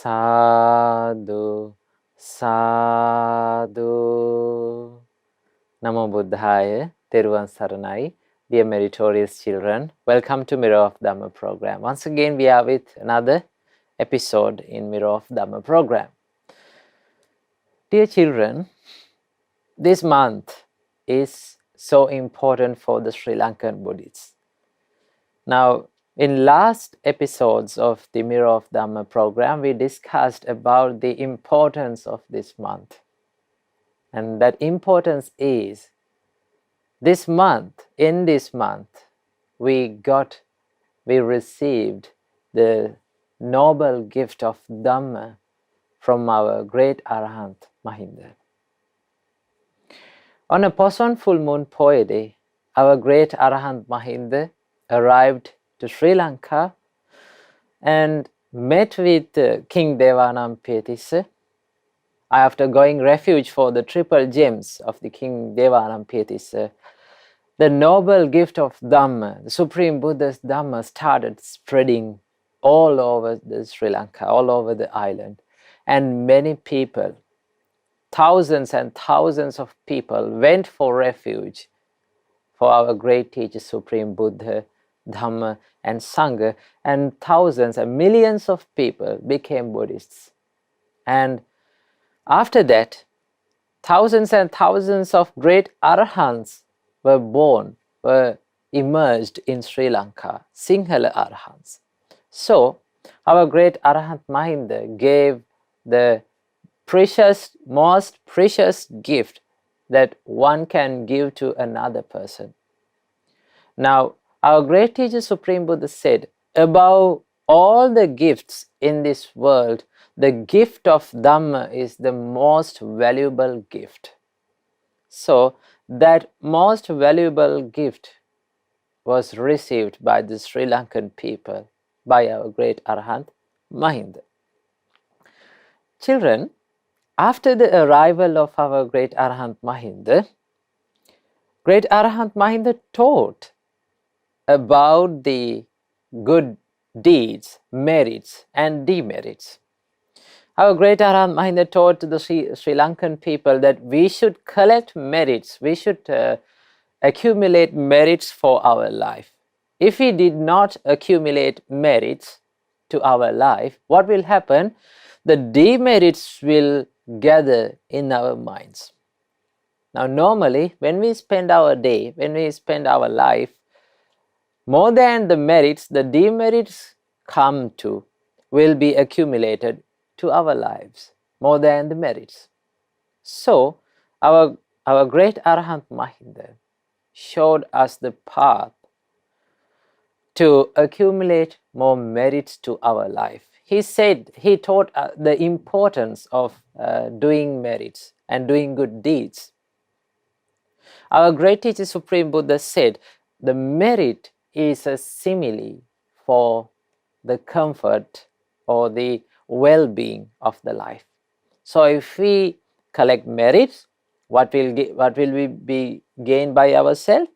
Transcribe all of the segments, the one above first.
Sadhu, sadhu. Namo Buddhaya, Theruvan Saranai. Dear meritorious children, welcome to Mirror of Dhamma program. Once again, we are with another episode in Mirror of Dhamma program. Dear children, this month is so important for the Sri Lankan Buddhists. Now, in last episodes of the Mirror of Dhamma program, we discussed about the importance of this month. And that importance is, this month, in this month, we received the noble gift of Dhamma from our great Arahant Mahinda. On a Poson full moon Poya day, our great Arahant Mahinda arrived to Sri Lanka and met with King Devanampietissa. After going refuge for the triple gems of the King Devanampietissa, the noble gift of Dhamma, the Supreme Buddha's Dhamma, started spreading all over the Sri Lanka, all over the island. And many people, thousands and thousands of people went for refuge for our great teacher, Supreme Buddha, Dhamma and Sangha, and thousands and millions of people became Buddhists. And after that, thousands and thousands of great Arahants were born, were emerged in Sri Lanka, Sinhala Arahants. So, our great Arahant Mahinda gave the most precious gift that one can give to another person. Now, our great teacher Supreme Buddha said, above all the gifts in this world, the gift of Dhamma is the most valuable gift. So, that most valuable gift was received by the Sri Lankan people, by our great Arahant Mahinda. Children, after the arrival of our great Arahant Mahinda taught about the good deeds, merits and demerits. Our great Arahant Mahinda taught to the Sri Lankan people that we should collect merits, we should accumulate merits for our life. If we did not accumulate merits to our life, what will happen? The demerits will gather in our minds. Now, normally, when we spend our day, when we spend our life, more than the merits, the demerits will be accumulated to our lives, more than the merits. So, our great Arahant Mahinda showed us the path to accumulate more merits to our life. He taught the importance of doing merits and doing good deeds. Our great teacher Supreme Buddha said, the merit is a simile for the comfort or the well-being of the life. So if we collect merits, what will we be gained by ourselves?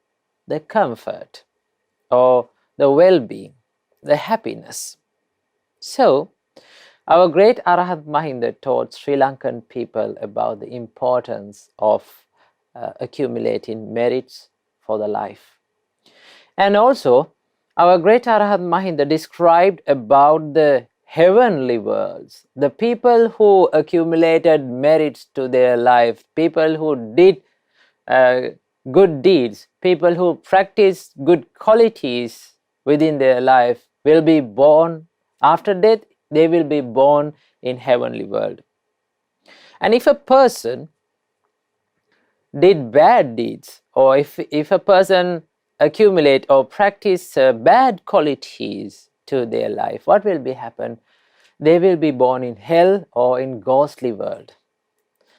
The comfort or the well-being, the happiness. So our great Arahant Mahinda taught Sri Lankan people about the importance of accumulating merits for the life. And also, our great Arahant Mahinda described about the heavenly worlds, the people who accumulated merits to their life, people who did good deeds, people who practiced good qualities within their life will be born, after death, they will be born in heavenly world. And if a person did bad deeds, or if a person accumulate or practice bad qualities to their life, what will be happen? They will be born in hell or in ghostly world.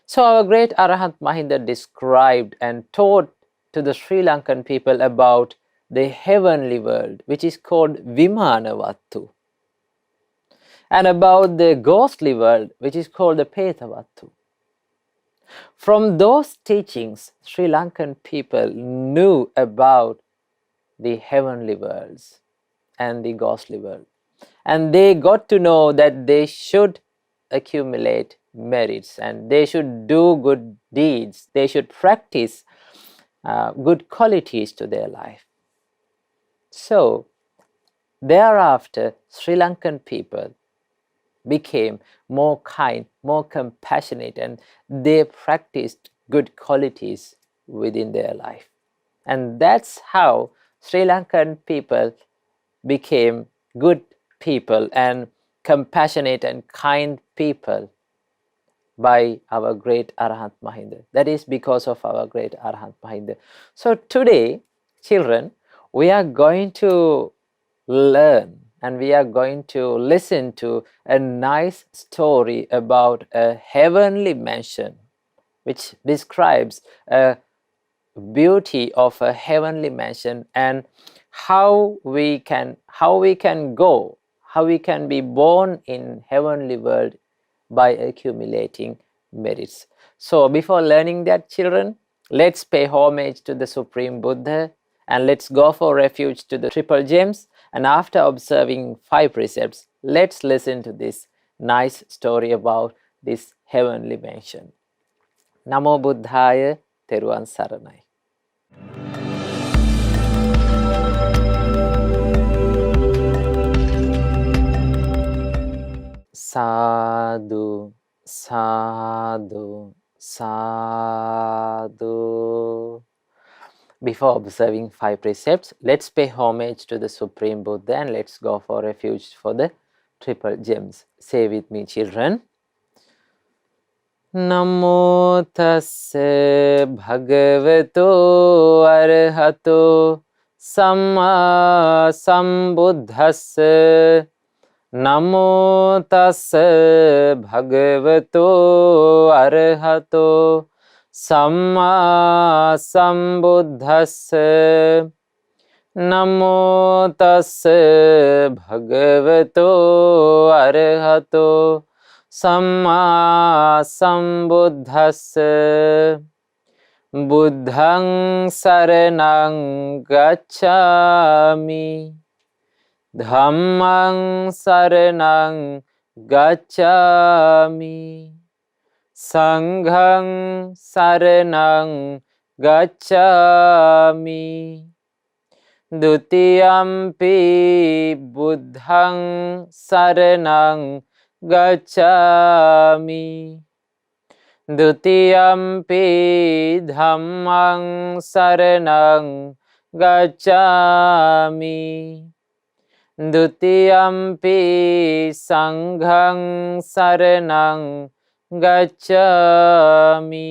So our great Arahant Mahinda described and taught to the Sri Lankan people about the heavenly world, which is called Vimanavattu, and about the ghostly world, which is called the Petavattu. From those teachings, Sri Lankan people knew about the heavenly worlds and the ghostly world. And they got to know that they should accumulate merits, and they should do good deeds. They should practice good qualities to their life. So thereafter, Sri Lankan people became more kind, more compassionate, and they practiced good qualities within their life. And that's how Sri Lankan people became good people and compassionate and kind people by our great Arahant Mahinda. That is because of our great Arahant Mahinda. So today, children, we are going to learn and we are going to listen to a nice story about a heavenly mansion, which describes a beauty of a heavenly mansion and how we can go, how we can be born in heavenly world by accumulating merits. So before learning that, children, let's pay homage to the Supreme Buddha and let's go for refuge to the Triple Gems, and after observing 5 precepts, let's listen to this nice story about this heavenly mansion. Namo Buddhaya, Theruvan Saranai. Sadhu, sadhu, sadhu. Before observing 5 precepts, let's pay homage to the Supreme Buddha and let's go for refuge for the Triple Gems. Say with me, children. Namo tassa bhagavato arahato samma sambuddhassa. Namo tassa bhagavato arahato samma sambuddhassa. Namo tassa bhagavato arahato samma sambuddhassa. Buddhang saranang gacchami. Dhammang saranang gacchami. Sanghang saranang gacchami. Dutiyampi buddhang saranang gacchami. Dutiyampi dhammang saranang gacchami. Dutiyampi sanghang saranang gacchami.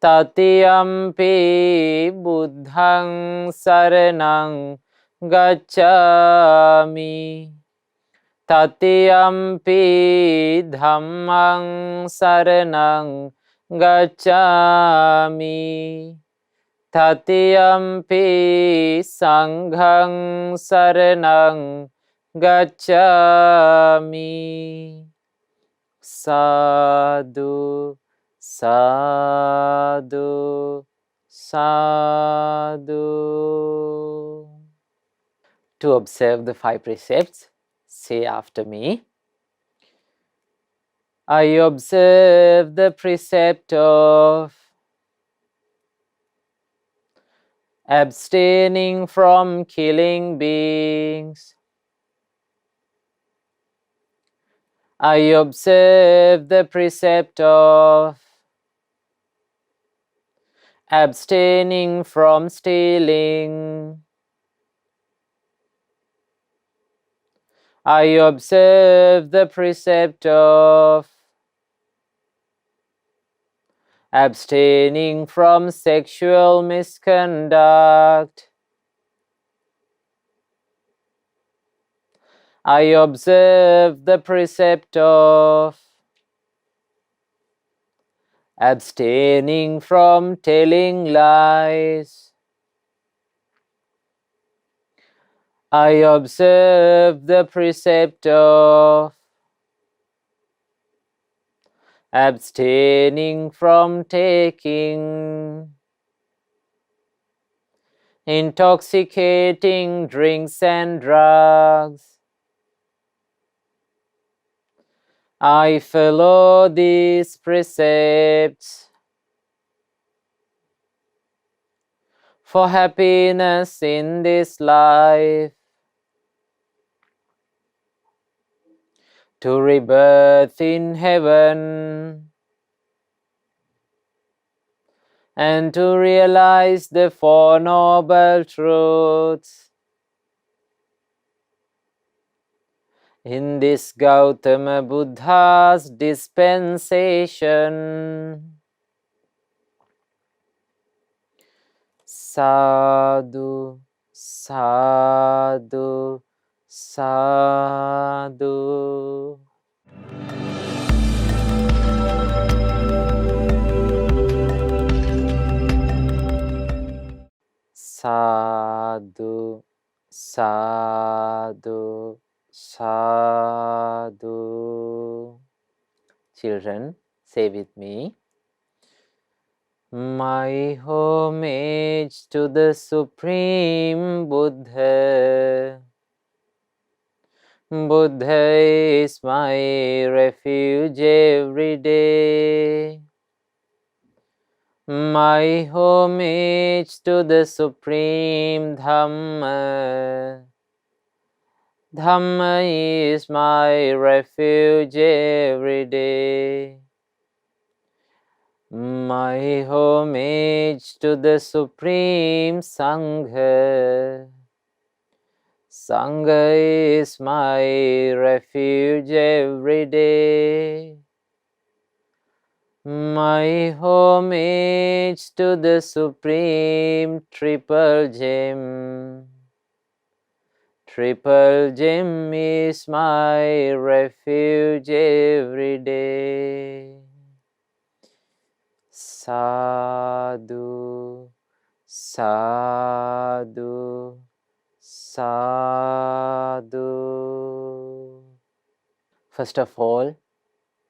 Tatiyampi buddhang saranang gacchami. Tatiyampi dhammang saranang gacchami. Tatiyampi sanghang saranang gacchami. Sadhu, sadhu, sadhu. To observe the 5 precepts, say after me. I observe the precept of abstaining from killing beings. I observe the precept of abstaining from stealing. I observe the precept of abstaining from sexual misconduct. I observe the precept of abstaining from telling lies. I observe the precept of abstaining from taking intoxicating drinks and drugs. I follow these precepts for happiness in this life, to rebirth in heaven, and to realize the Four Noble Truths. In this Gautama Buddha's dispensation. Sadhu, sadhu, sadhu. Sadhu, sadhu, sadhu. Children, say with me. My homage to the Supreme Buddha. Buddha is my refuge every day. My homage to the Supreme Dhamma. Dhamma is my refuge every day. My homage to the Supreme Sangha. Sangha is my refuge every day. My homage to the Supreme Triple Gem. Triple Gem is my refuge every day. Sadhu, sadhu, sadhu. First of all,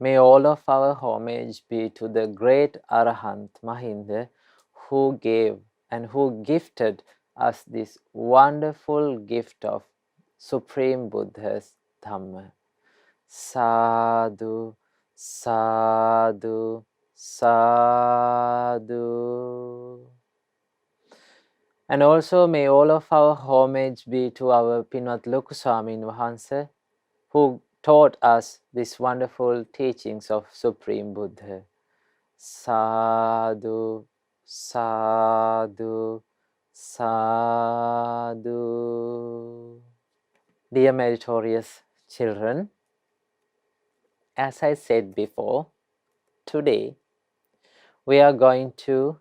may all of our homage be to the great Arahant Mahinda, who gave and who gifted us this wonderful gift of Supreme Buddha's Dhamma. Sadhu, sadhu, sadhu. And also may all of our homage be to our Pinwat Lokuswamin Wahanse, who taught us these wonderful teachings of Supreme Buddha. Sadhu, sadhu, sadhu. Dear meritorious children, as I said before, today we are going to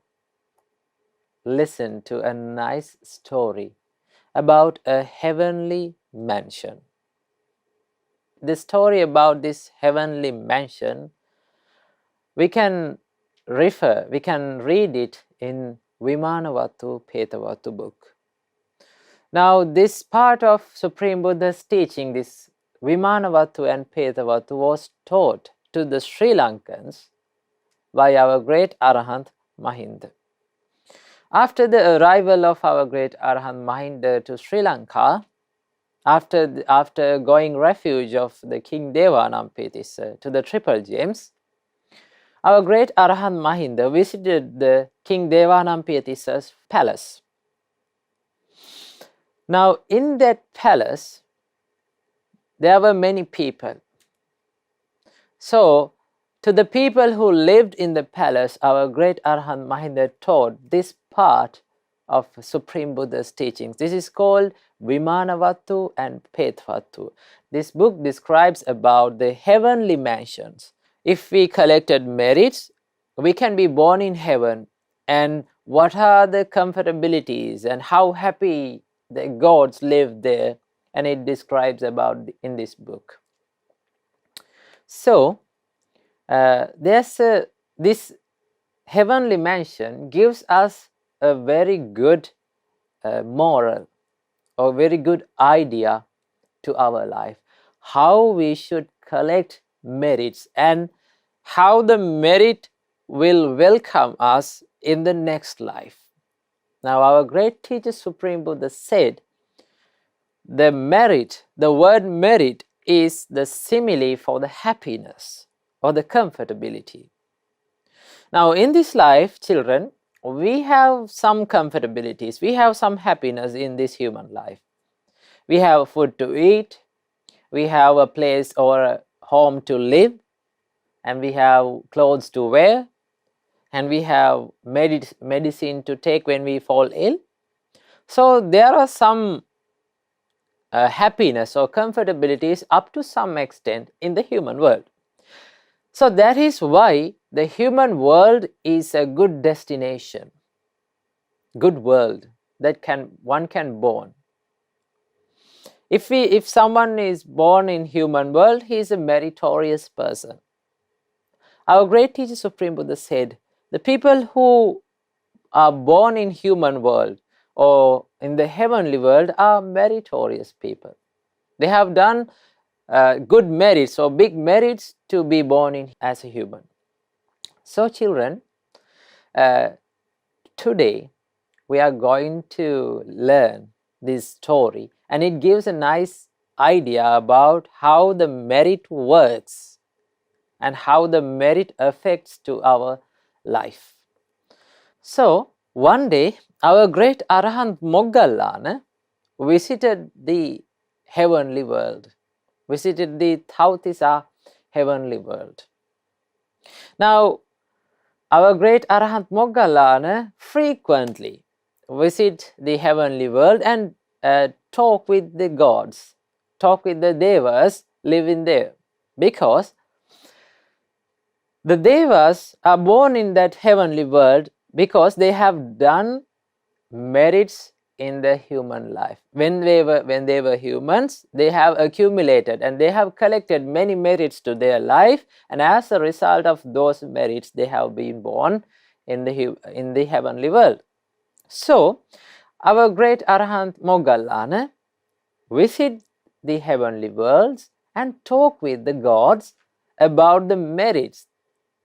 listen to a nice story about a heavenly mansion. The story about this heavenly mansion, we can read it in Vimanavatu Petavatu book. Now this part of Supreme Buddha's teaching, this Vimanavatu and Petavatu, was taught to the Sri Lankans by our great Arahant Mahinda. After the arrival of our great Arahant Mahinda to Sri Lanka, after going refuge of the King Devanampetis to the Triple Gems, our great Arahant Mahinda visited the King Devanampetis' palace. Now in that palace, there were many people. So to the people who lived in the palace, our great Arahant Mahinda taught this part of Supreme Buddha's teachings. This is called Vimanavatu and Petavatu. This book describes about the heavenly mansions. If we collected merits, we can be born in heaven, and what are the comfortabilities and how happy the gods live there, and it describes about in this book. So this heavenly mansion gives us a very good moral or very good idea to our life, how we should collect merits and how the merit will welcome us in the next life. Now our great teacher Supreme Buddha said, the word merit is the simile for the happiness or the comfortability. Now in this life, children, we have some comfortabilities, we have some happiness in this human life. We have food to eat, we have a place or a home to live, and we have clothes to wear, and we have medicine to take when we fall ill. So there are some happiness or comfortabilities up to some extent in the human world. So that is why the human world is a good destination, good world that one can born. If someone is born in human world, he is a meritorious person. Our great teacher Supreme Buddha said, the people who are born in human world or in the heavenly world are meritorious people. They have done good merits or big merits to be born in as a human. So children, today we are going to learn this story, and it gives a nice idea about how the merit works and how the merit affects to our life. So one day our great Arahant Moggallana visited the heavenly world, visited the Tavatimsa heavenly world. Now our great Arahant Moggallana frequently visit the heavenly world and talk with the gods, talk with the devas living there, because the devas are born in that heavenly world because they have done merits in the human life. When they were humans, they have accumulated and they have collected many merits to their life, and as a result of those merits, they have been born in the heavenly world. So our great Arahant Moggallana visit the heavenly worlds and talk with the gods about the merits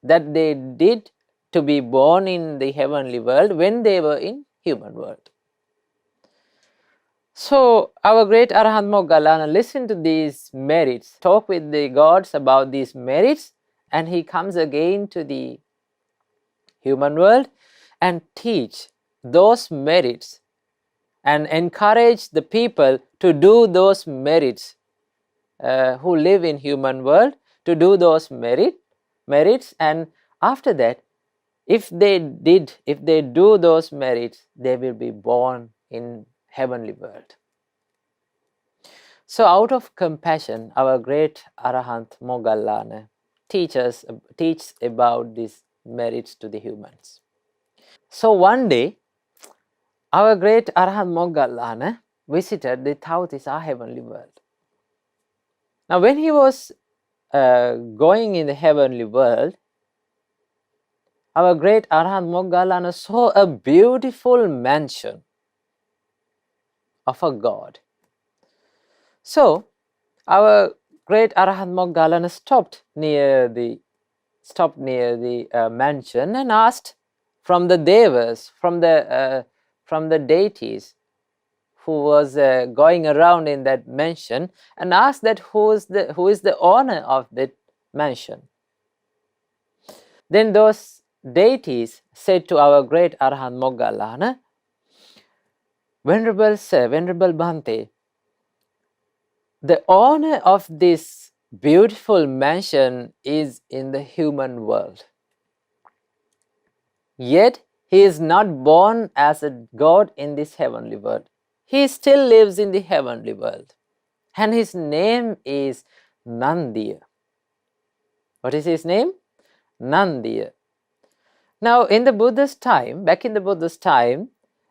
that they did to be born in the heavenly world when they were in human world. So our great Arahant Moggallana listened to these merits, talk with the gods about these merits, and he comes again to the human world and teach those merits and encourage the people to do those merits who live in human world, to do those merits, and after that, if they do those merits, they will be born in heavenly world. So out of compassion, our great Arahant Moggallana teaches about these merits to the humans. So one day, our great Arahant Moggallana visited the Tavatimsa heavenly world. Now when he was going in the heavenly world, our great Arahant Moggallana saw a beautiful mansion of a god. So our great Arahant Moggallana stopped near the mansion and asked from the devas, from the deities who was going around in that mansion, and asked that who is the owner of that mansion. Then those deities said to our great Arahant Moggallana, Venerable Sir, Venerable Bhante, the owner of this beautiful mansion is in the human world. Yet he is not born as a god in this heavenly world. He still lives in the heavenly world. And his name is Nandiya. What is his name? Nandiya. Now in the Buddha's time, back in the Buddha's time,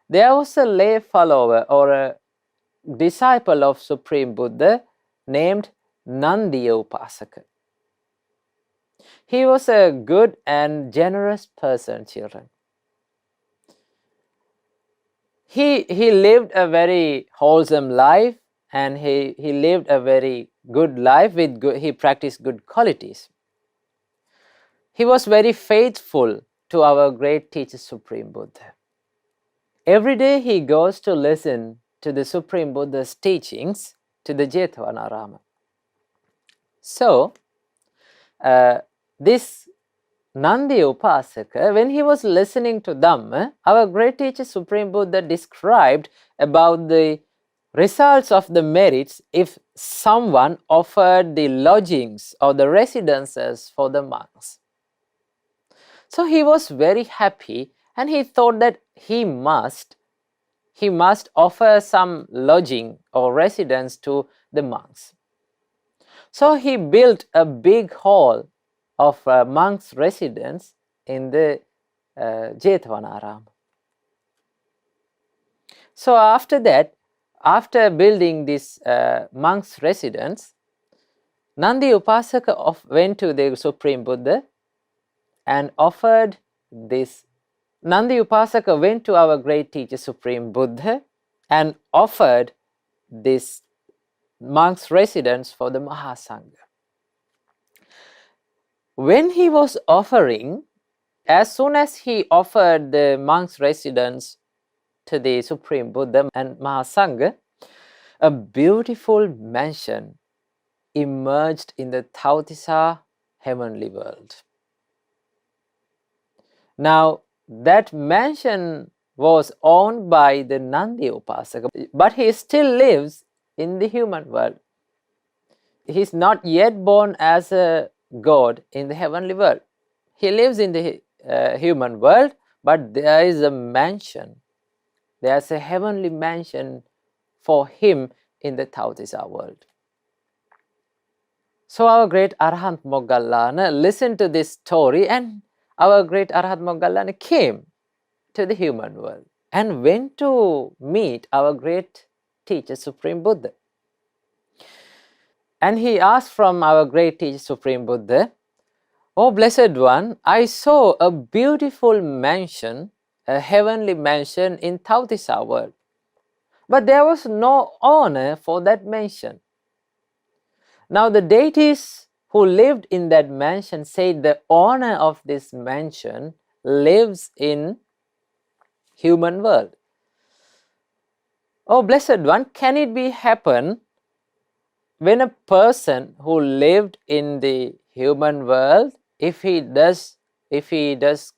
there was a lay follower or a disciple of Supreme Buddha named Nandiya upasaka. He was a good and generous person, children. He lived a very wholesome life, and he lived a very good life with he practiced good qualities. He was very faithful to our great teacher Supreme Buddha. Every day he goes to listen to the Supreme Buddha's teachings to the Jetvanarama. So, this Nandiya upasaka, when he was listening to Dhamma, our great teacher Supreme Buddha described about the results of the merits if someone offered the lodgings or the residences for the monks. So he was very happy and he thought that he must offer some lodging or residence to the monks. So he built a big hall of monks' residence in the Jetavanaram. So after that, after building this monks' residence, Nandiya upasaka went to the Supreme Buddha and offered this. Nandiya upasaka went to our great teacher Supreme Buddha and offered this monk's residence for the Maha Sangha. When he was offering, as soon as he offered the monk's residence to the Supreme Buddha and Maha Sangha, a beautiful mansion emerged in the Tavatimsa heavenly world. Now, that mansion was owned by the Nandiya upasaka, but he still lives in the human world. He is not yet born as a god in the heavenly world. He lives in the human world, but there is a mansion. There is a heavenly mansion for him in the Tavatimsa world. So our great Arahant Moggallana listened to this story, and our great Arahant Moggallana came to the human world and went to meet our great teacher Supreme Buddha. And he asked from our great teacher Supreme Buddha, "Oh Blessed One, I saw a beautiful mansion, a heavenly mansion in Tavatimsa world, but there was no owner for that mansion. Now the deities who lived in that mansion said the owner of this mansion lives in human world. Oh Blessed One, can it be happen when a person who lived in the human world, if he does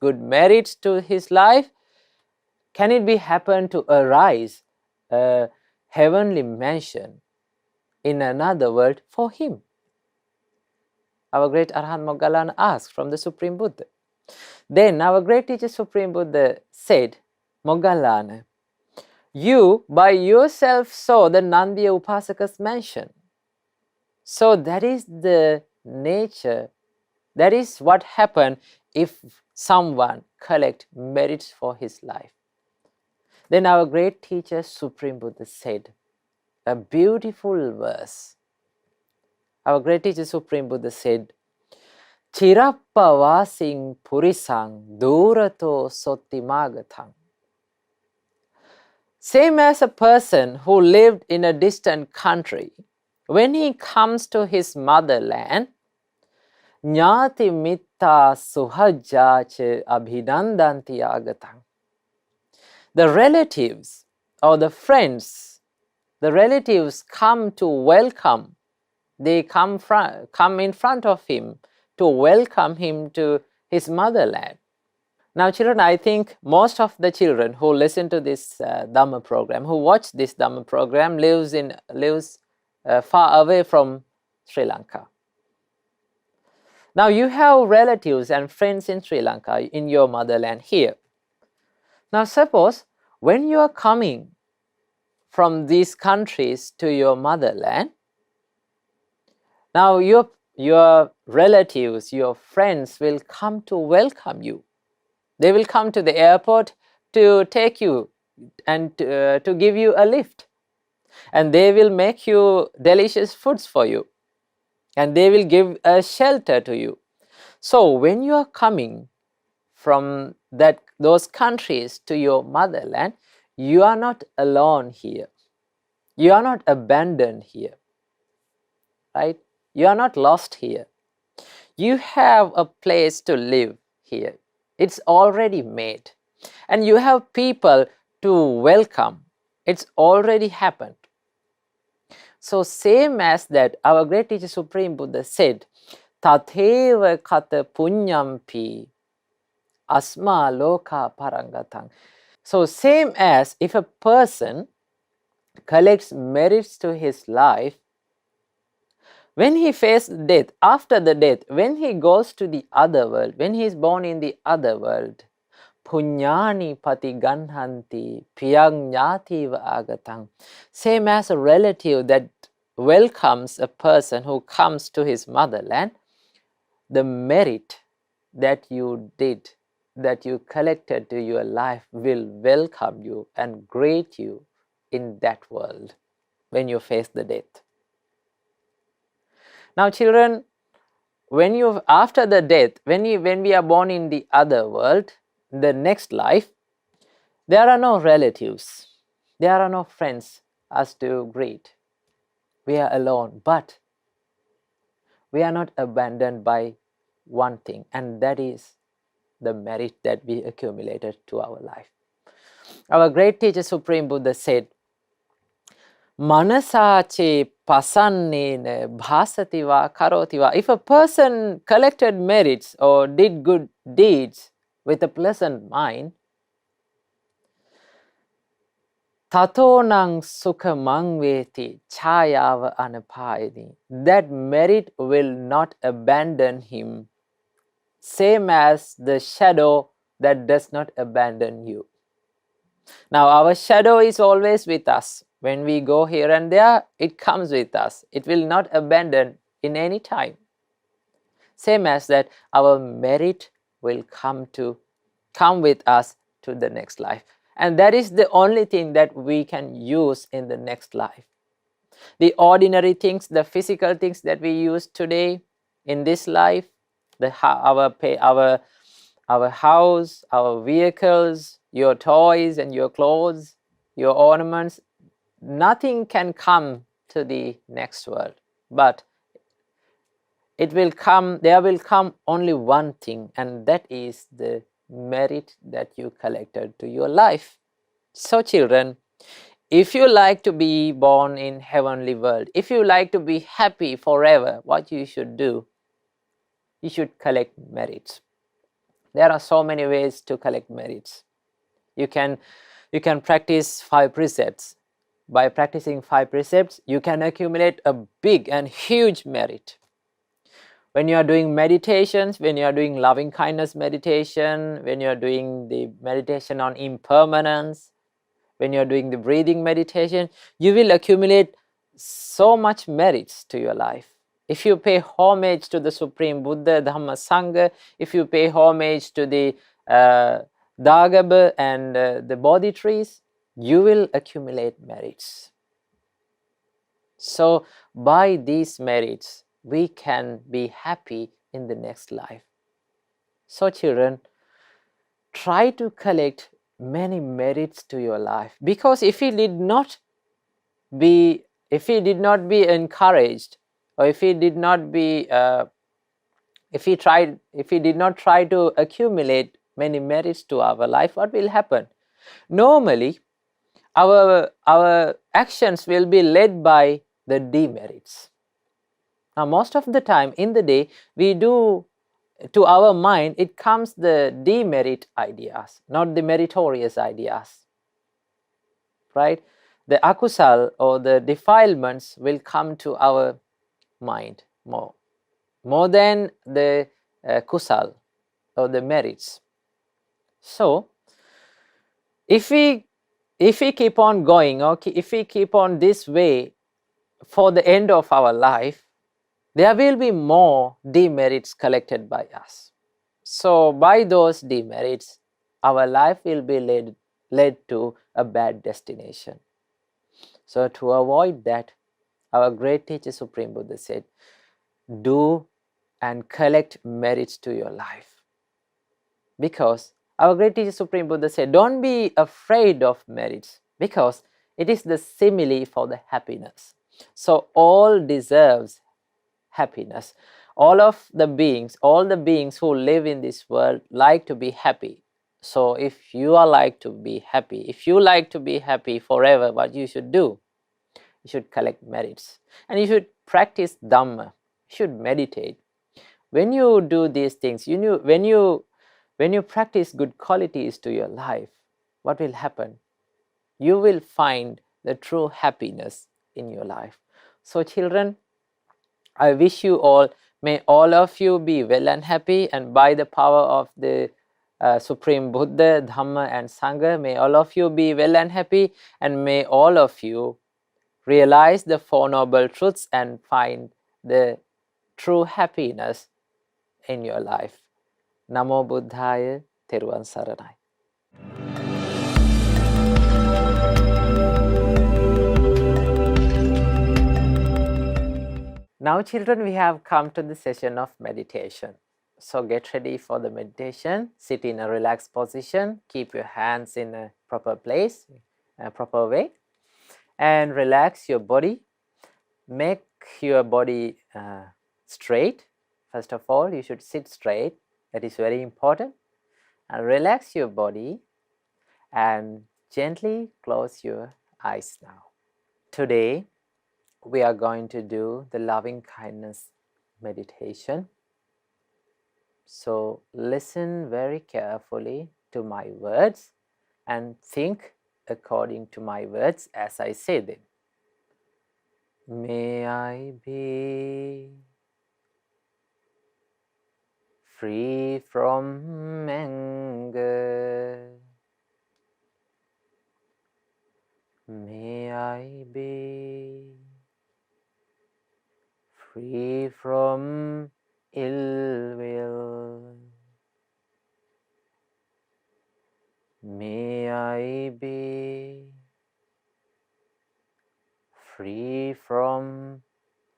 good merits to his life, can it be happen to arise a heavenly mansion in another world for him?" Our great Arahant Moggallana asked from the Supreme Buddha. Then our great teacher Supreme Buddha said, "Moggallana, you by yourself saw the Nandiya upasaka's mansion. So that is the nature, that is what happened if someone collect merits for his life." Then our great teacher Supreme Buddha said a beautiful verse. Our great teacher Supreme Buddha said, "Chirappavasing purisang durato sottimagathang." Same as a person who lived in a distant country, when he comes to his motherland, Jnati mitta suhajjache abhinandanti agatang. The relatives or the friends, the relatives come to welcome. They come in front of him to welcome him to his motherland. Now children, I think most of the children who listen to this Dhamma program, who watch this Dhamma program, lives far away from Sri Lanka. Now you have relatives and friends in Sri Lanka, in your motherland here. Now suppose when you are coming from these countries to your motherland, now your relatives, your friends will come to welcome you. They will come to the airport to take you and to give you a lift. And they will make you delicious foods for you. And they will give a shelter to you. So when you are coming from those countries to your motherland, you are not alone here. You are not abandoned here. Right? You are not lost here. You have a place to live here. It's already made. And you have people to welcome. It's already happened. So same as that, our great teacher Supreme Buddha said, Tatheva kata punyampi asma loka parangatang. So same as if a person collects merits to his life, when he faces death, after the death, when he goes to the other world, when he is born in the other world, punyani pati ganhanti piyang nyativa agatang. Same as a relative that welcomes a person who comes to his motherland, the merit that you did, that you collected to your life will welcome you and greet you in that world when you face the death. Now children, after the death, when we are born in the other world, the next life, there are no relatives, there are no friends us to greet. We are alone, but we are not abandoned by one thing, and that is the merit that we accumulated to our life. Our great teacher Supreme Buddha said, Manasache pasannena bhasativa karotiva. If a person collected merits or did good deeds with a pleasant mind, tatonang sukhamang veti chayava anapayani. That merit will not abandon him, same as the shadow that does not abandon you. Now our shadow is always with us. When we go here and there, it comes with us. It will not abandon in any time. Same as that, our merit will come with us to the next life. And that is the only thing that we can use in the next life. The ordinary things, the physical things that we use today in this life, our house, our vehicles, your toys and your clothes, your ornaments, nothing can come to the next world, but there will come only one thing, and that is the merit that you collected to your life. So children, if you like to be born in heavenly world, if you like to be happy forever, what you should do, you should collect merits. There are so many ways to collect merits. You can practice 5 precepts. By practicing 5 precepts, you can accumulate a big and huge merit. When you are doing meditations, when you are doing loving kindness meditation, when you are doing the meditation on impermanence, when you are doing the breathing meditation, you will accumulate so much merits to your life. If you pay homage to the Supreme Buddha, Dhamma Sangha, if you pay homage to the Dagaba and the Bodhi trees, you will accumulate merits. So by these merits, we can be happy in the next life. So children, try to collect many merits to your life, because if he did not be encouraged, or if he did not try to accumulate many merits to our life, what will happen? Normally, our actions will be led by the demerits. Now, most of the time in the day, we do, to our mind, it comes the demerit ideas, not the meritorious ideas, right? The akusal or the defilements will come to our mind more than the kusal or the merits. So, if we keep on going, okay, if we keep on this way for the end of our life, there will be more demerits collected by us. So by those demerits, our life will be led to a bad destination. So to avoid that, our great teacher Supreme Buddha said, do and collect merits to your life. Because our great teacher Supreme Buddha said, don't be afraid of merits, because it is the simile for the happiness. So all deserves happiness. All the beings who live in this world like to be happy. So if you like to be happy forever, what you should do? you should collect merits. And you should practice Dhamma, you should meditate. When you do these things, when you practice good qualities to your life, what will happen? You will find the true happiness in your life. So children, I wish you all, may all of you be well and happy, and by the power of the Supreme Buddha, Dhamma and Sangha, may all of you be well and happy, and may all of you realize the Four Noble Truths and find the true happiness in your life. Namo Buddhaya, Theruvan Saranai. Now children, we have come to the session of meditation. So get ready for the meditation. Sit in a relaxed position. Keep your hands in a proper place, a proper way. And relax your body. Make your body straight. First of all, you should sit straight. That is very important. And relax your body and gently close your eyes now. Today, we are going to do the loving kindness meditation. So listen very carefully to my words and think according to my words as I say them. May I be free from anger. May I be free from ill will. May I be free from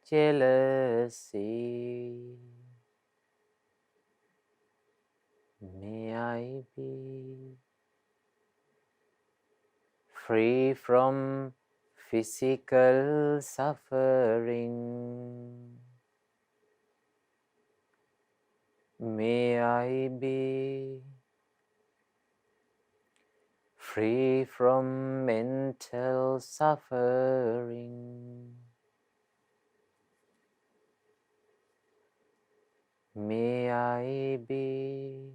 jealousy. May I be free from physical suffering. May I be free from mental suffering. May I be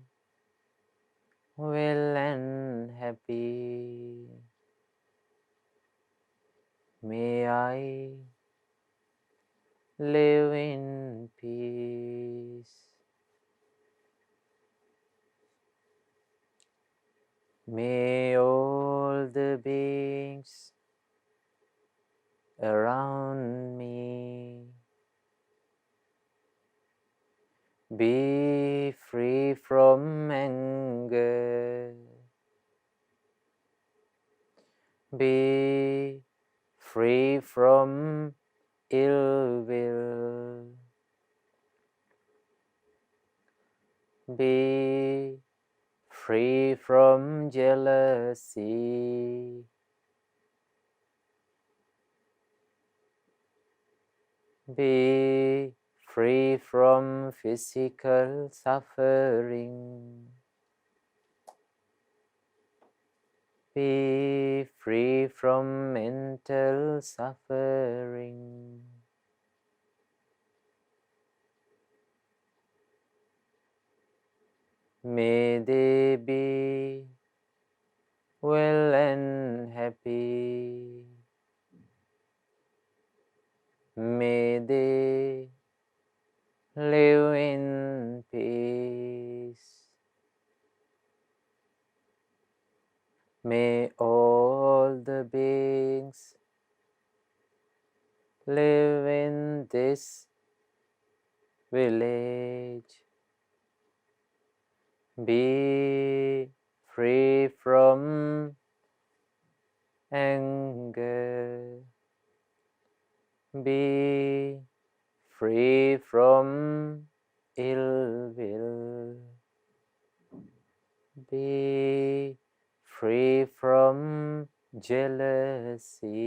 well and happy. May I live in peace. May all the beings around me be free from anger. Be free from ill will. Be free from jealousy. Be free from physical suffering. Be free from mental suffering. May they be well and happy. May they live in peace. May all the beings live in this village be free from anger. Be free from ill will. Be free from jealousy.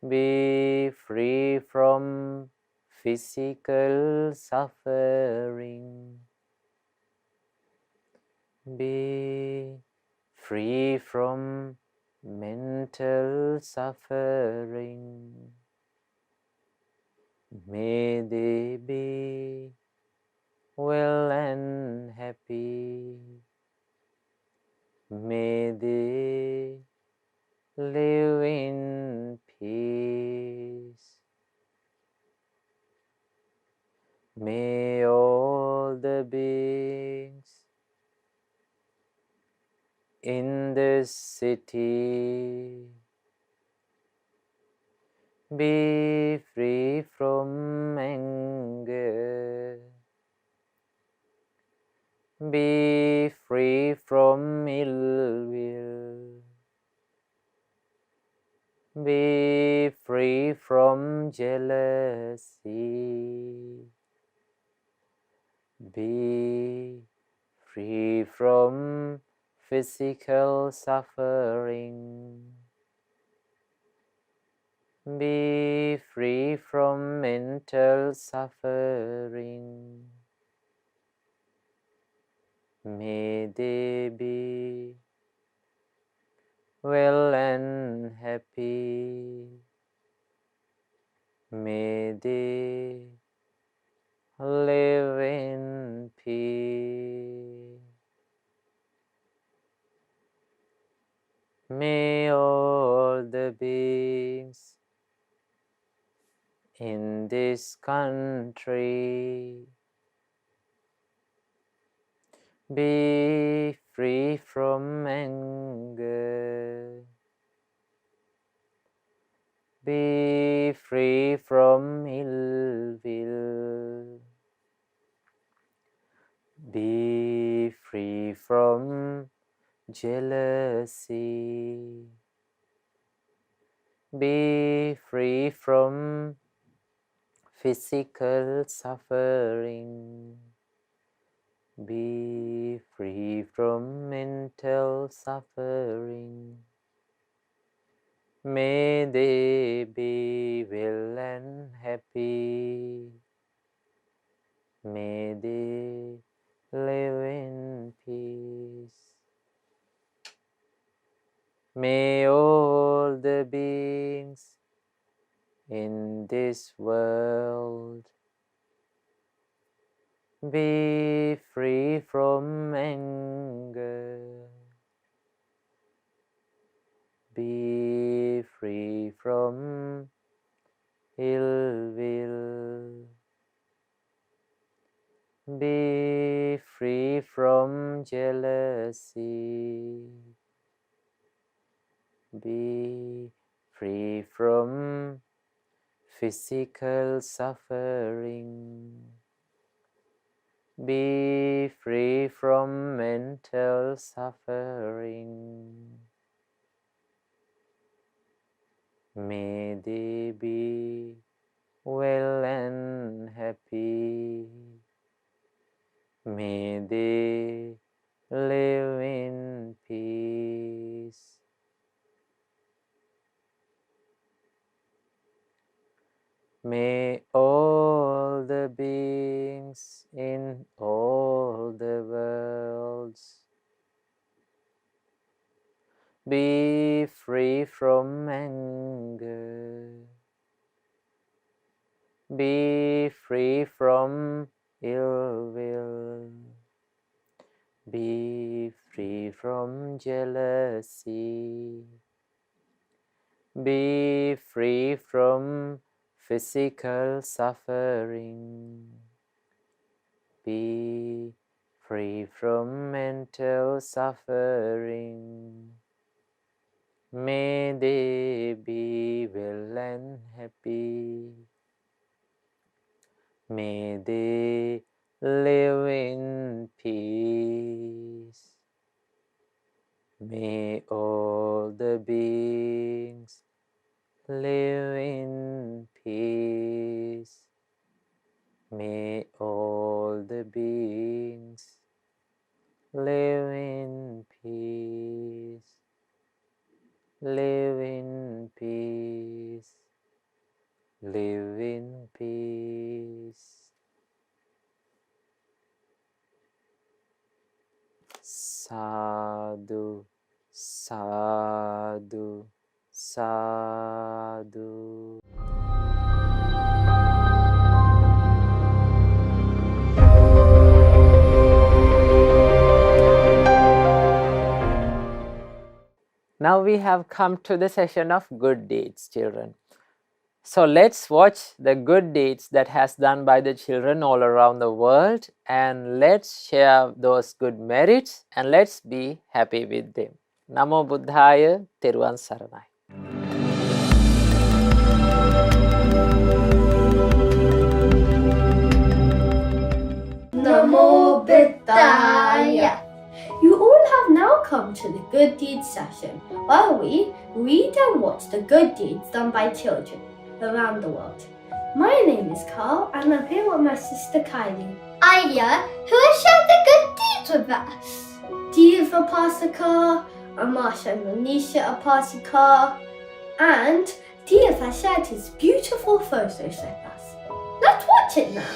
Be free from physical suffering. Be free from mental suffering. May they be well and happy. May they live in peace. May all the beings in this city be free from anger, be free from ill will, be free from jealousy, be free from physical suffering, be free from mental suffering. May they be well and happy. May they live in peace. May all the beings in this country be free from anger, be free from ill will, be free from jealousy, be free from physical suffering, be free from mental suffering. May they be well and happy. May they live in peace. May all the beings in this world be free from anger, be free from ill will, be free from jealousy, be free from physical suffering, be free from mental suffering. May they be well and happy. May they live in peace. May all the beings in all the worlds be free from anger, be free from ill will, be free from jealousy, be free from physical suffering, be free from mental suffering. May they be well and happy. May they live in peace. May all the beings live in peace. May all the beings live in peace. Live in peace. Live in peace. Sadhu, Sadhu, sadhu. Now we have come to the session of good deeds, children. So let's watch the good deeds that has done by the children all around the world, and let's share those good merits and let's be happy with them. Namo Buddhaya, Theruvan Saranai. Namo Buddhaya. You all have now come to the good deeds session, where we read and watch the good deeds done by children around the world. My name is Carl and I'm here with my sister Kylie. Aya, who has shared the good deeds with us. Deva upasaka, Amasha and Manisha upasaka, and Deva has shared his beautiful photos with us. Let's watch it now.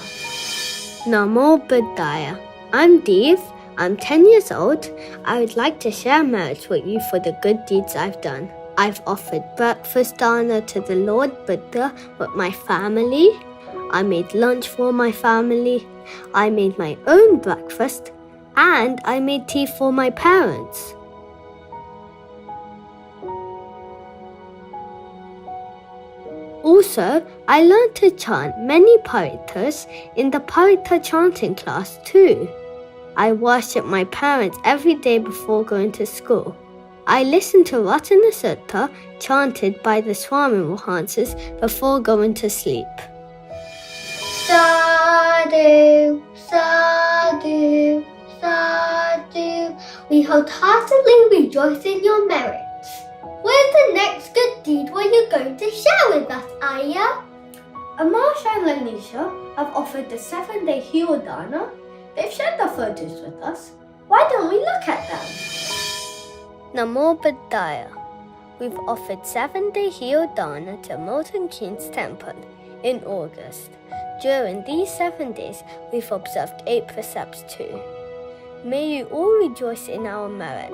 Namo Buddhaya. I'm Dev. I'm 10 years old. I would like to share merits with you for the good deeds I've done. I've offered breakfast dana to the Lord Buddha with my family. I made lunch for my family. I made my own breakfast. And I made tea for my parents. Also, I learned to chant many Parithas in the Paritha chanting class too. I worship my parents every day before going to school. I listen to Ratana Sutta chanted by the Swami Mahansis before going to sleep. Sadhu, sadhu, sadhu. We wholeheartedly rejoice in your merits. Where's the next good deed were you going to share with us, Aya? Amasha and Lanisha have offered the 7-day Hero Dana. They've shared their photos with us. Why don't we look at them? Namo Buddhaya. We've offered 7-day Hero Dana to Molten King's Temple in August. During these 7 days, we've observed 8 precepts too. May you all rejoice in our merit.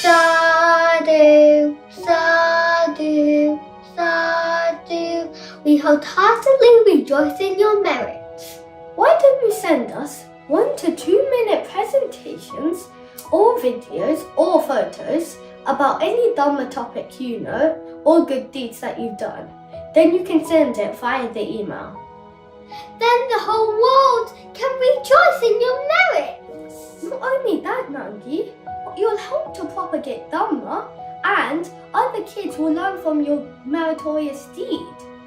Sadhu, sadhu, sadhu. We wholeheartedly rejoice in your merits. Why don't you send us 1 to 2 minute presentations or videos or photos about any Dhamma topic you know or good deeds that you've done? Then you can send it via the email. Then the whole world can rejoice in your merits. Not only that, Nandi, but you'll help to propagate Dhamma and other kids will learn from your meritorious deed.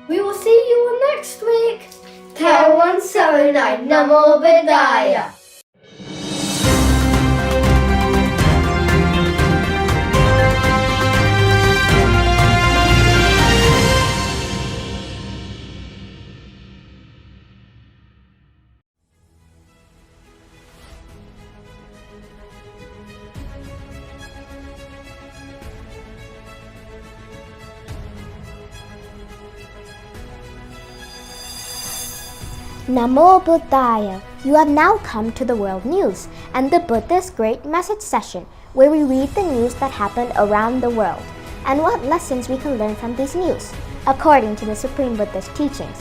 We will see you all next week. Theravada Saranai, Namo Buddhaya. Namo Buddhaya. You have now come to the world news and the Buddha's great message session, where we read the news that happened around the world and what lessons we can learn from these news, according to the Supreme Buddha's teachings.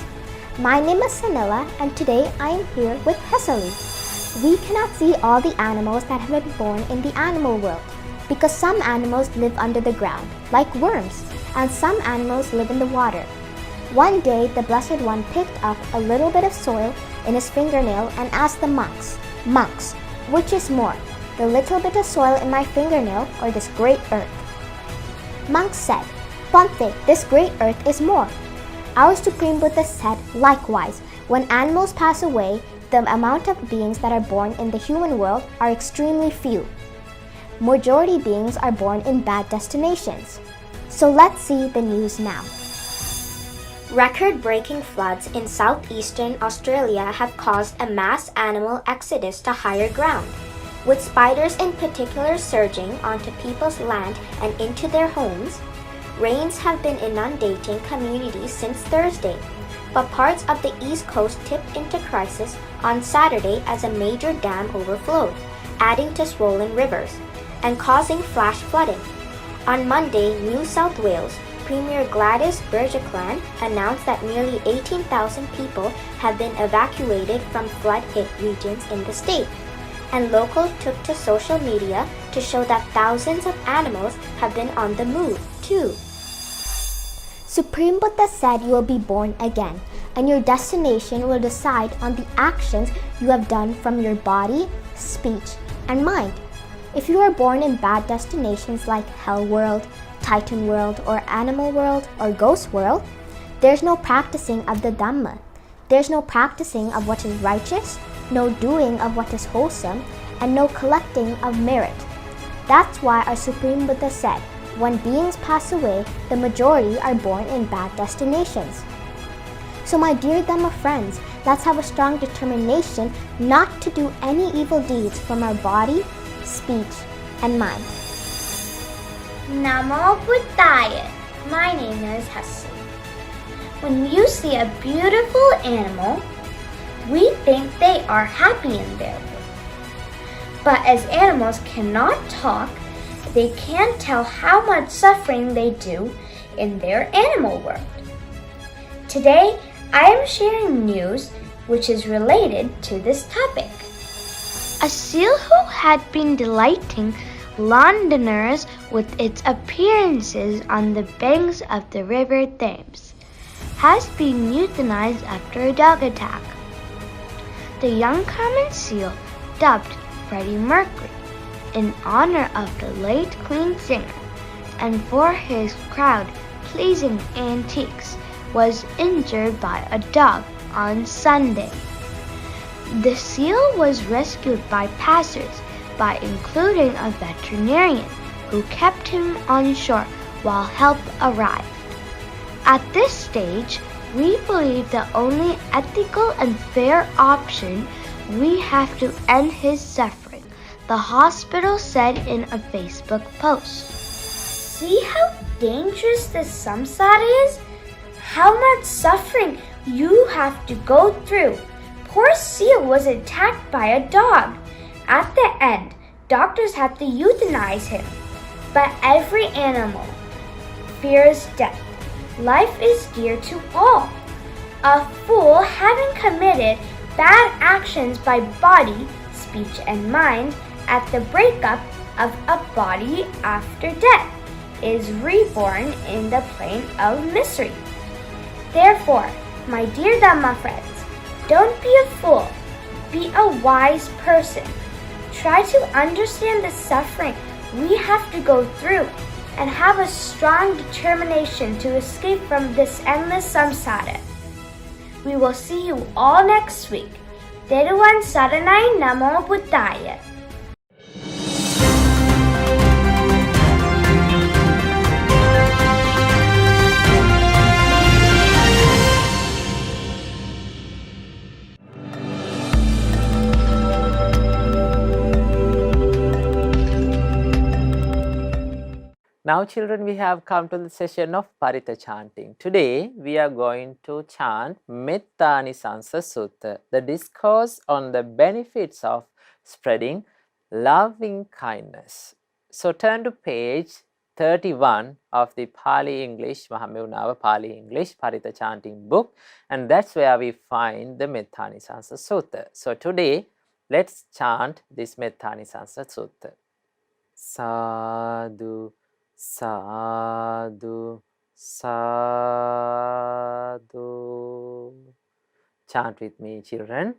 My name is Sanila, and today I am here with Hesali. We cannot see all the animals that have been born in the animal world, because some animals live under the ground, like worms, and some animals live in the water. One day, the Blessed One picked up a little bit of soil in his fingernail and asked the monks, "Monks, which is more, the little bit of soil in my fingernail or this great earth?" Monks said, "Bhante, this great earth is more." Our Supreme Buddha said, likewise, when animals pass away, the amount of beings that are born in the human world are extremely few. Majority beings are born in bad destinations. So let's see the news now. Record-breaking floods in southeastern Australia have caused a mass animal exodus to higher ground, with spiders in particular surging onto people's land and into their homes. Rains have been inundating communities since Thursday. but parts of the East Coast tipped into crisis on Saturday as a major dam overflowed, adding to swollen rivers and causing flash flooding. On Monday, New South Wales Premier Gladys Berejiklian announced that nearly 18,000 people have been evacuated from flood-hit regions in the state, and locals took to social media to show that thousands of animals have been on the move, too. Supreme Buddha said you will be born again, and your destination will decide on the actions you have done from your body, speech, and mind. If you are born in bad destinations like Hell World, Titan World, or Animal World, or Ghost World, there's no practicing of the Dhamma. There's no practicing of what is righteous, no doing of what is wholesome, and no collecting of merit. That's why our Supreme Buddha said, when beings pass away, the majority are born in bad destinations. So my dear Dhamma friends, let's have a strong determination not to do any evil deeds from our body, speech, and mind. Namo Buddhaya. My name is Hassan. When you see a beautiful animal, we think they are happy in their world. But as animals cannot talk, they can't tell how much suffering they do in their animal world. Today, I am sharing news which is related to this topic. A seal who had been delighting Londoners with its appearances on the banks of the River Thames has been euthanized after a dog attack. The young common seal, dubbed Freddie Mercury, in honor of the late Queen singer, and for his crowd-pleasing antics, was injured by a dog on Sunday. The seal was rescued by passers by including a veterinarian who kept him on shore while help arrived. At this stage, we believe the only ethical and fair option we have to end his suffering, the hospital said in a Facebook post. See how dangerous this samsara is? How much suffering you have to go through. Poor seal was attacked by a dog. At the end, doctors had to euthanize him. But every animal fears death. Life is dear to all. A fool having committed bad actions by body, speech, and mind at the breakup of a body after death is reborn in the plane of misery. Therefore, my dear Dhamma friends, don't be a fool. Be a wise person. Try to understand the suffering we have to go through and have a strong determination to escape from this endless samsara. We will see you all next week. Teruvan Saranai Namo Buddhaya. Now children, we have come to the session of Paritha chanting. Today we are going to chant Mettanisansa Sutta, the discourse on the benefits of spreading loving kindness. So turn to page 31 of the Pali English, Mahamevnawa Pali English Paritha chanting book, and that's where we find the Mettanisansa Sutta. So today let's chant this Mettanisansa Sutta. Sadhu, sadhu, sadhu. Chant with me, children.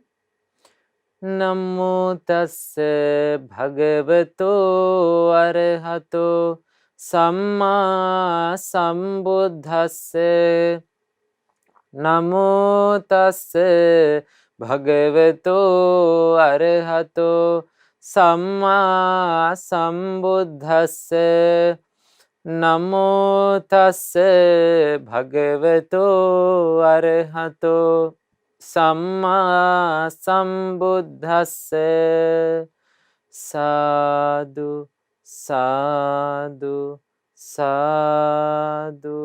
Namo tassa bhagavato arahato samma sambuddhassa. Namo tassa bhagavato arahato samma sambuddhassa. Namo tassa bhagavato arahato samma sambuddhassa. Sadhu, sadhu, sadhu.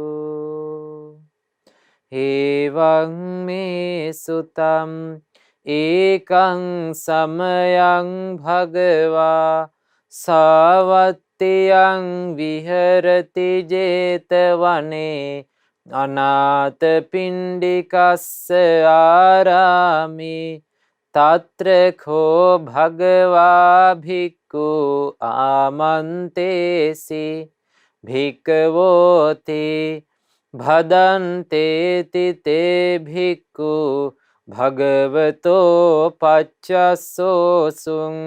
Evaṃ me sutam ekaṃ samayam bhagavā sāvattiyaṃ viharati jetavane anāta pindikassa ārāmi tatra kho bhagavā bhikkhu āmantesi bhikkhavoti bhadante te bhikkhu bhagavato paccasosung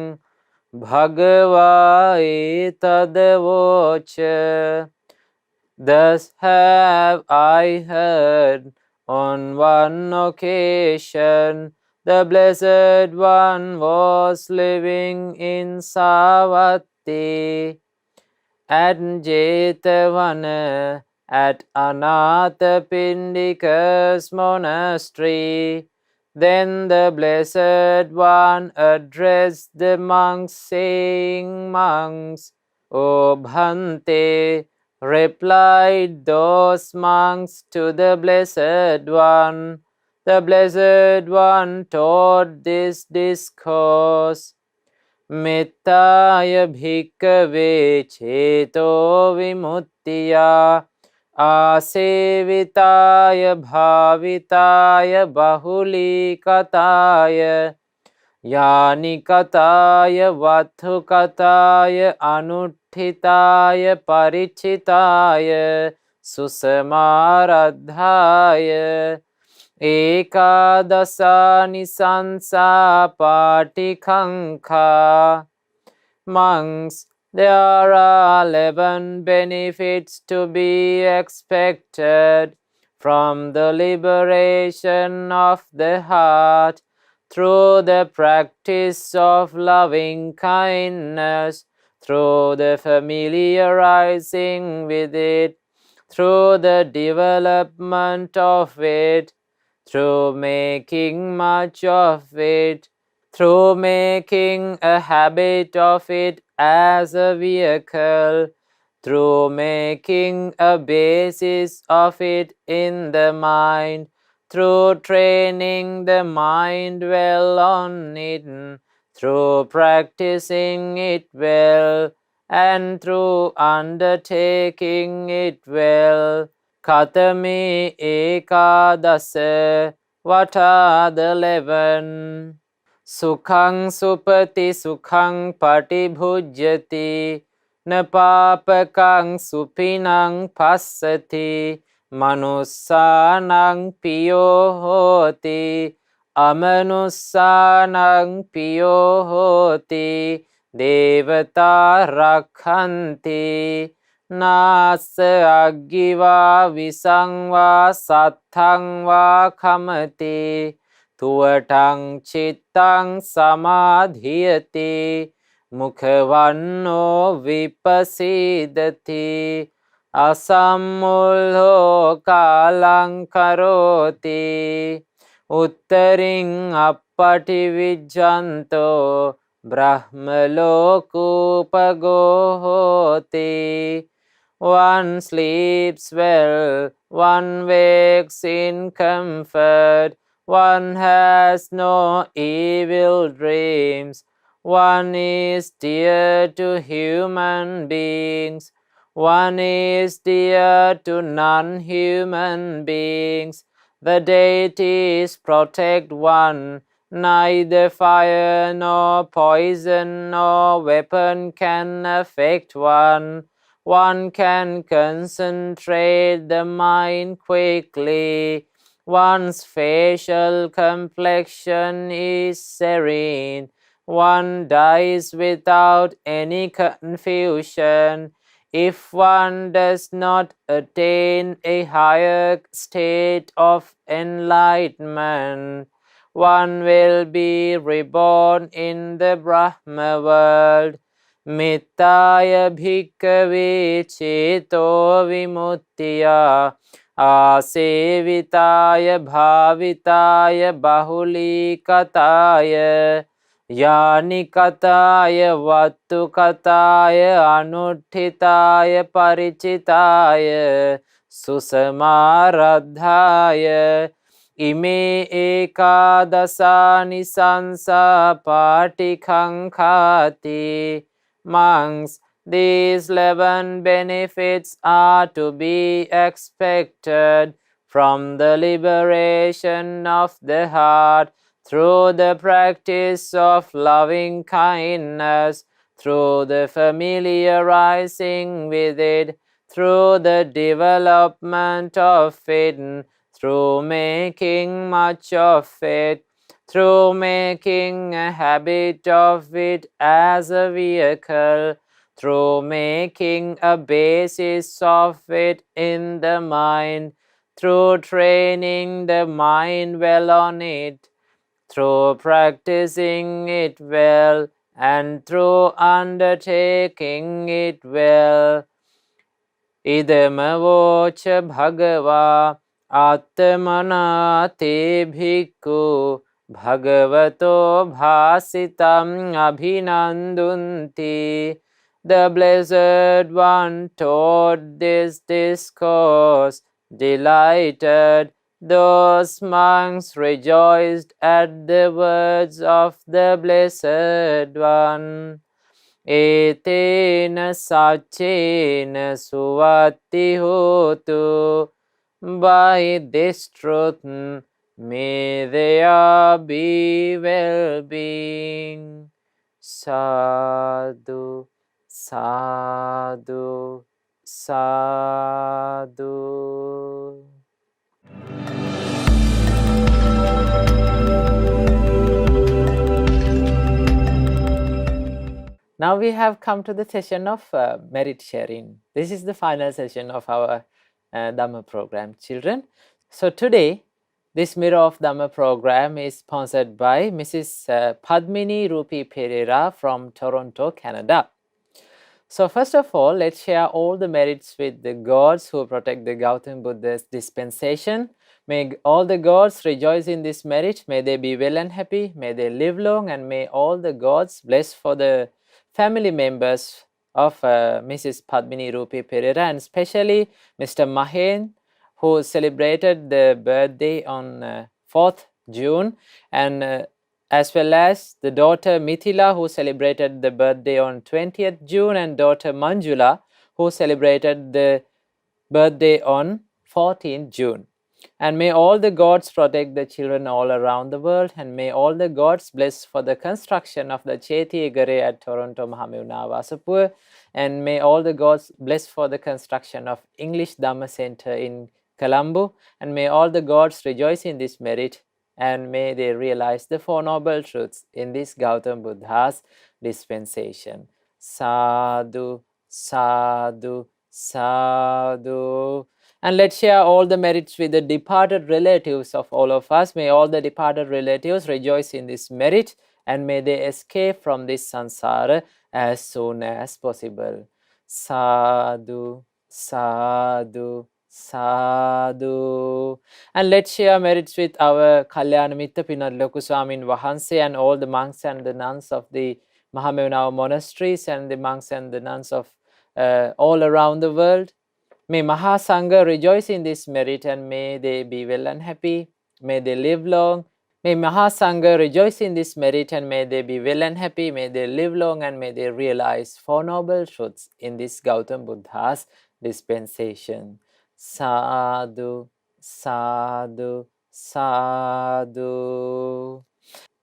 bhagavā etadavoca. Thus have I heard on one occasion the Blessed One was living in Savatthi at Jetavana at Anathapindika's monastery. Then the Blessed One addressed the monks, saying, "Monks, O Bhante," replied those monks to the Blessed One. The Blessed One taught this discourse. Mettaya bhikkhave cheto vimuttiya asevitaya bhavitaya bahulikataya yanikataya vathukataya anuttitaya parichitaya susamaradhaya ekadasani sansa patikanka. Monks, there are 11 benefits to be expected from the liberation of the heart through the practice of loving kindness, through the familiarizing with it, through the development of it, through making much of it, through making a habit of it as a vehicle, through making a basis of it in the mind, through training the mind well on it, through practicing it well, and through undertaking it well. Katame ekadasa, what are the 11? Sukhang supati sukhang patibhujyati napapakang supinang passati manussanang piyo hoti amanussanang piyo hoti devata rakhanti nasa aggiva visangva sattangva kamati tuvatang chittang samadhiyati mukhavanno vipasidati asammulho kalang karoti uttaring appati vijjanto brahmalokupagohoti. One sleeps well, one wakes in comfort, one has no evil dreams, one is dear to human beings, one is dear to non-human beings. The deities protect one, neither fire nor poison nor weapon can affect one. One can concentrate the mind quickly. One's facial complexion is serene. One dies without any confusion. If one does not attain a higher state of enlightenment, one will be reborn in the Brahma world. Mittaya bhikkhave cheto vimuttiya asevitaya bhavitaya bahulikataya yanikataya vattukataya anuttitaya parichitaya susamaradhaya ime ekadasani sansa patikhankati. Monks, these 11 benefits are to be expected from the liberation of the heart through the practice of loving kindness, through the familiarizing with it, through the development of it, through making much of it, through making a habit of it as a vehicle, through making a basis of it in the mind, through training the mind well on it, through practicing it well, and through undertaking it well. Idamavocha bhagava atmana te bhikkhu bhagavato bhasitam abhinandunti. The Blessed One taught this discourse, delighted. Those monks rejoiced at the words of the Blessed One. Etena sachena suvati hotu. By this truth may there be well-being. Sadhu, sadhu, sadhu. Now we have come to the session of merit sharing. This is the final session of our Dhamma program, children. So today, this Mirror of Dhamma program is sponsored by Mrs. Padmini Rupi Pereira from Toronto, Canada. So first of all, let's share all the merits with the gods who protect the Gautam Buddha's dispensation. May all the gods rejoice in this merit. May they be well and happy. May they live long, and may all the gods bless for the family members of Mrs. Padmini Rupi Pereira, and especially Mr. Mahen, who celebrated the birthday on 4th June, and as well as the daughter Mithila, who celebrated the birthday on 20th June, and daughter Manjula, who celebrated the birthday on 14th June. And may all the gods protect the children all around the world, and may all the gods bless for the construction of the Cheti Gare at Toronto Mahamevnawa Asapur, and may all the gods bless for the construction of English Dhamma Center in Colombo, and may all the gods rejoice in this merit, and may they realize the Four Noble Truths in this Gautam Buddha's dispensation. Sadhu, sadhu, sadhu. And let's share all the merits with the departed relatives of all of us. May all the departed relatives rejoice in this merit, and may they escape from this samsara as soon as possible. Sadhu, sadhu, sadhu. And let's share merits with our Kalyana Mitta Pinat Loku Swamin Wahanse and all the monks and the nuns of the Mahamevnawa monasteries, and the monks and the nuns of all around the world. May Maha Sangha rejoice in this merit, and may they be well and happy. May they live long. May Maha Sangha rejoice in this merit, and may they be well and happy. May they live long, and may they realize Four Noble Truths in this Gautam Buddha's dispensation. Sadhu, sadhu, sadhu.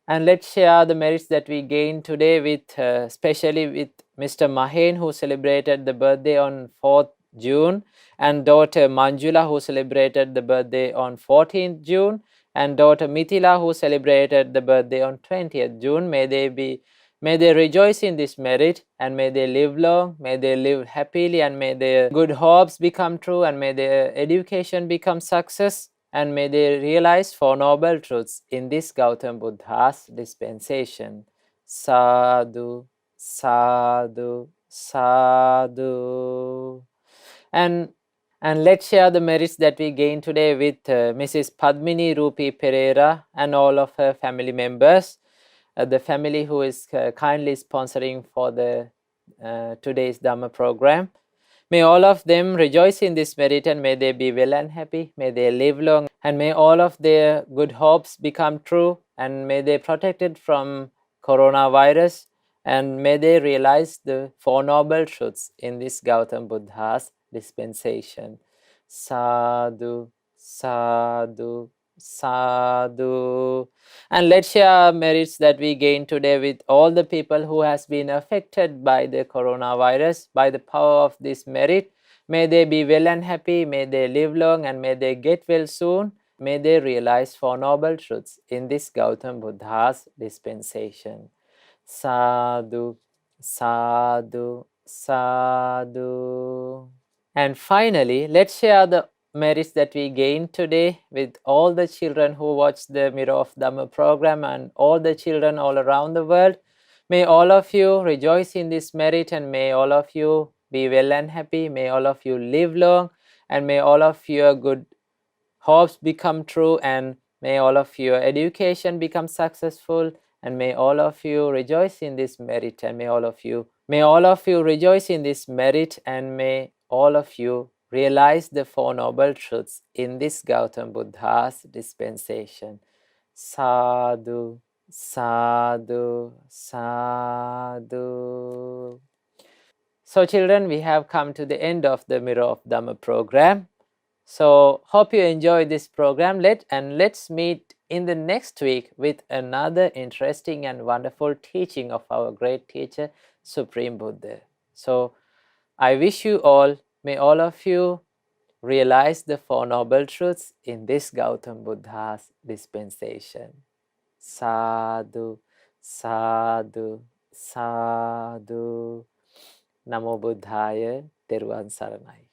And let's share the merits that we gained today with, especially with Mr. Mahen, who celebrated the birthday on 4th June, and daughter Manjula, who celebrated the birthday on 14th June, and daughter Mithila, who celebrated the birthday on 20th June. May they rejoice in this merit, and may they live long, may they live happily, and may their good hopes become true, and may their education become success, and may they realize Four Noble Truths in this Gautam Buddha's dispensation. Sadhu, sadhu, sadhu. And let's share the merits that we gained today with Mrs. Padmini Rupi Pereira and all of her family members, the family who is kindly sponsoring for the today's Dhamma program. May all of them rejoice in this merit, and may they be well and happy. May they live long, and may all of their good hopes become true, and may they protected from coronavirus, and may they realize the Four Noble Truths in this Gautam Buddha's dispensation. Sadhu, sadhu, sadhu. And let's share our merits that we gain today with all the people who has been affected by the coronavirus. By the power of this merit, may they be well and happy, may they live long, and may they get well soon. May they realize Four Noble Truths in this Gautam Buddha's dispensation. Sadhu, sadhu, sadhu. And finally, let's share the merits that we gained today with all the children who watch the Mirror of Dhamma program and all the children all around the world. May all of you rejoice in this merit, and may all of you be well and happy. May all of you live long, and may all of your good hopes become true, and may all of your education become successful, and may all of you rejoice in this merit, and may all of you rejoice in this merit, and may all of you realize the Four Noble Truths in this Gautam Buddha's dispensation. Sadhu, sadhu, sadhu. So children, we have come to the end of the Mirror of Dhamma program. So hope you enjoy this program. Let's meet in the next week with another interesting and wonderful teaching of our great teacher, Supreme Buddha. So I wish you all, may all of you realize the Four Noble Truths in this Gautam Buddha's dispensation. Sadhu, sadhu, sadhu. Namo Buddhaya, Theruvan Saranai.